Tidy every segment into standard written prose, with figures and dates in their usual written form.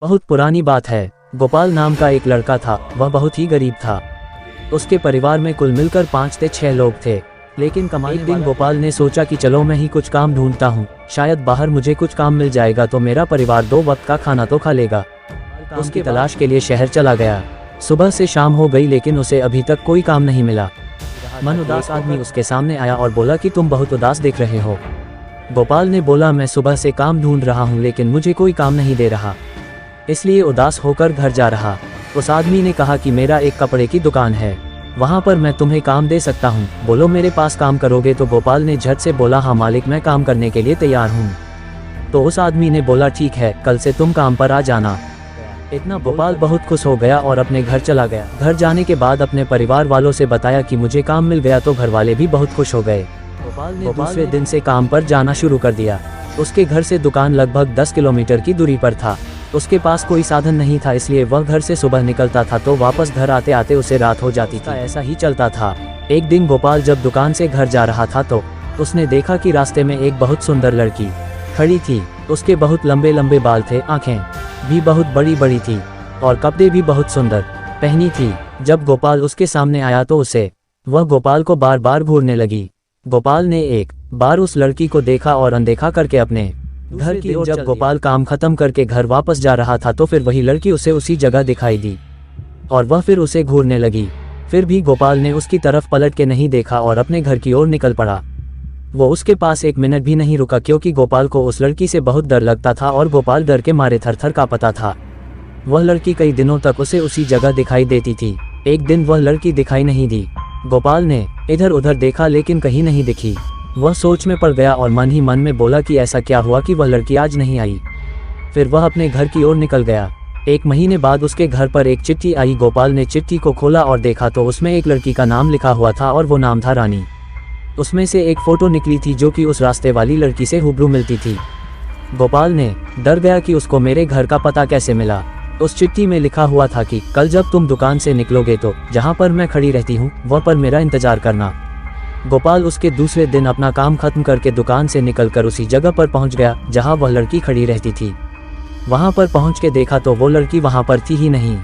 बहुत पुरानी बात है। गोपाल नाम का एक लड़का था। वह बहुत ही गरीब था। उसके परिवार में कुल मिलकर 5 से 6 लोग थे। लेकिन एक दिन गोपाल ने सोचा कि चलो मैं ही कुछ काम ढूंढता हूँ, शायद बाहर मुझे कुछ काम मिल जाएगा तो मेरा परिवार 2 वक्त का खाना तो खा लेगा। उसकी तलाश के लिए शहर चला गया। सुबह से शाम हो गई लेकिन उसे अभी तक कोई काम नहीं मिला। मन उदास आदमी उसके सामने आया और बोला कि तुम बहुत उदास दिख रहे हो। गोपाल ने बोला, मैं सुबह से काम ढूंढ रहा हूँ लेकिन मुझे कोई काम नहीं दे रहा, इसलिए उदास होकर घर जा रहा। उस आदमी ने कहा कि मेरा एक कपड़े की दुकान है, वहाँ पर मैं तुम्हें काम दे सकता हूँ, बोलो मेरे पास काम करोगे? तो गोपाल ने झट से बोला, हाँ मालिक, मैं काम करने के लिए तैयार हूँ। तो उस आदमी ने बोला, ठीक है, कल से तुम काम पर आ जाना। इतना गोपाल बहुत खुश हो गया और अपने घर चला गया। घर जाने के बाद अपने परिवार वालों से बताया कि मुझे काम मिल गया, तो घर वाले भी बहुत खुश हो गए। गोपाल ने दूसरे दिन से काम पर जाना शुरू कर दिया। उसके घर से दुकान लगभग 10 किलोमीटर की दूरी पर था। उसके पास कोई साधन नहीं था, इसलिए वह घर से सुबह निकलता था तो वापस घर आते आते उसे रात हो जाती थी। ऐसा ही चलता था। एक दिन गोपाल जब दुकान से घर जा रहा था तो उसने देखा कि रास्ते में एक बहुत सुंदर लड़की खड़ी थी। उसके बहुत लंबे लंबे बाल थे, आंखें भी बहुत बड़ी बड़ी थी और कपड़े भी बहुत सुंदर पहनी थी। जब गोपाल उसके सामने आया तो वह गोपाल को बार बार घूरने लगी। गोपाल ने एक बार उस लड़की को देखा और अनदेखा करके अपने घर की ओर। जब गोपाल काम खत्म करके घर वापस जा रहा था तो फिर वही लड़की उसे उसी जगह दिखाई दी और वह फिर उसे घूरने लगी। फिर भी गोपाल ने उसकी तरफ पलट के नहीं देखा और अपने घर की ओर निकल पड़ा। वो उसके पास 1 मिनट भी नहीं रुका, क्योंकि गोपाल को उस लड़की से बहुत डर लगता था और गोपाल डर के मारे थर-थर कांपता था। वह लड़की कई दिनों तक उसे उसी जगह दिखाई देती थी। एक दिन वह लड़की दिखाई नहीं दी। गोपाल ने इधर उधर देखा लेकिन कहीं नहीं दिखी। वह सोच में पड़ गया और मन ही मन में बोला कि ऐसा क्या हुआ कि वह लड़की आज नहीं आई। फिर वह अपने घर की ओर निकल गया। 1 महीने बाद उसके घर पर एक चिट्ठी आई। गोपाल ने चिट्ठी को खोला और देखा तो उसमें एक लड़की का नाम लिखा हुआ था और वो नाम था रानी। उसमें से एक फोटो निकली थी जो कि उस रास्ते वाली लड़की से हुबहू मिलती थी। गोपाल ने डर गया कि उसको मेरे घर का पता कैसे मिला। उस चिट्ठी में लिखा हुआ था कि कल जब तुम दुकान से निकलोगे तो जहां पर मैं खड़ी रहती हूं वह पर मेरा इंतजार करना। गोपाल उसके दूसरे दिन अपना काम खत्म करके दुकान से निकलकर उसी जगह पर पहुंच गया जहां वह लड़की खड़ी रहती थी। वहां पर पहुंच के देखा तो वो लड़की वहां पर थी ही नहीं।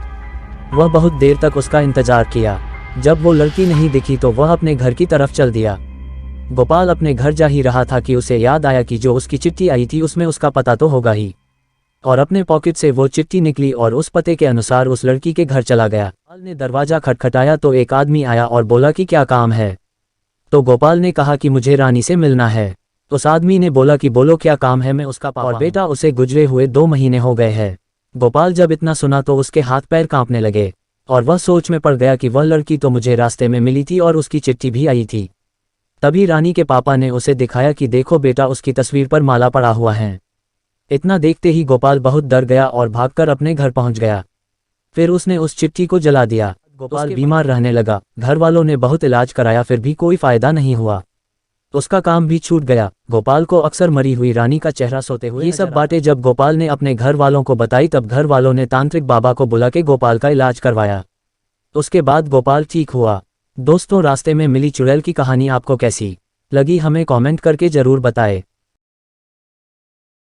वह बहुत देर तक उसका इंतजार किया। जब वो लड़की नहीं दिखी तो वह अपने घर की तरफ चल दिया। गोपाल अपने घर जा ही रहा था कि उसे याद आया कि जो उसकी चिट्ठी आई थी उसमें उसका पता तो होगा ही, और अपने पॉकेट से वो चिट्ठी निकली और उस पते के अनुसार उस लड़की के घर चला गया। गोपाल ने दरवाजा खटखटाया तो एक आदमी आया और बोला कि क्या काम है। तो गोपाल ने कहा कि मुझे रानी से मिलना है। उस आदमी ने बोला कि बोलो क्या काम है, मैं उसका पापा और बेटा उसे गुजरे हुए 2 महीने हो गए हैं। गोपाल जब इतना सुना तो उसके हाथ पैर कांपने लगे और वह सोच में पड़ गया कि वह लड़की तो मुझे रास्ते में मिली थी और उसकी चिट्ठी भी आई थी। तभी रानी के पापा ने उसे दिखाया कि देखो बेटा, उसकी तस्वीर पर माला पड़ा हुआ है। इतना देखते ही गोपाल बहुत डर गया और भागकर अपने घर पहुंच गया। फिर उसने उस चिट्ठी को जला दिया। गोपाल बीमार रहने लगा। घर वालों ने बहुत इलाज कराया फिर भी कोई फायदा नहीं हुआ। उसका काम भी छूट गया। गोपाल को अक्सर मरी हुई रानी का चेहरा सोते हुए ये सब बातें जब गोपाल ने अपने घर वालों को बताई तब घर वालों ने तांत्रिक बाबा को बुला के गोपाल का इलाज करवाया। उसके बाद गोपाल ठीक हुआ। दोस्तों, रास्ते में मिली चुड़ैल की कहानी आपको कैसी लगी हमें कमेंट करके जरूर बताएं।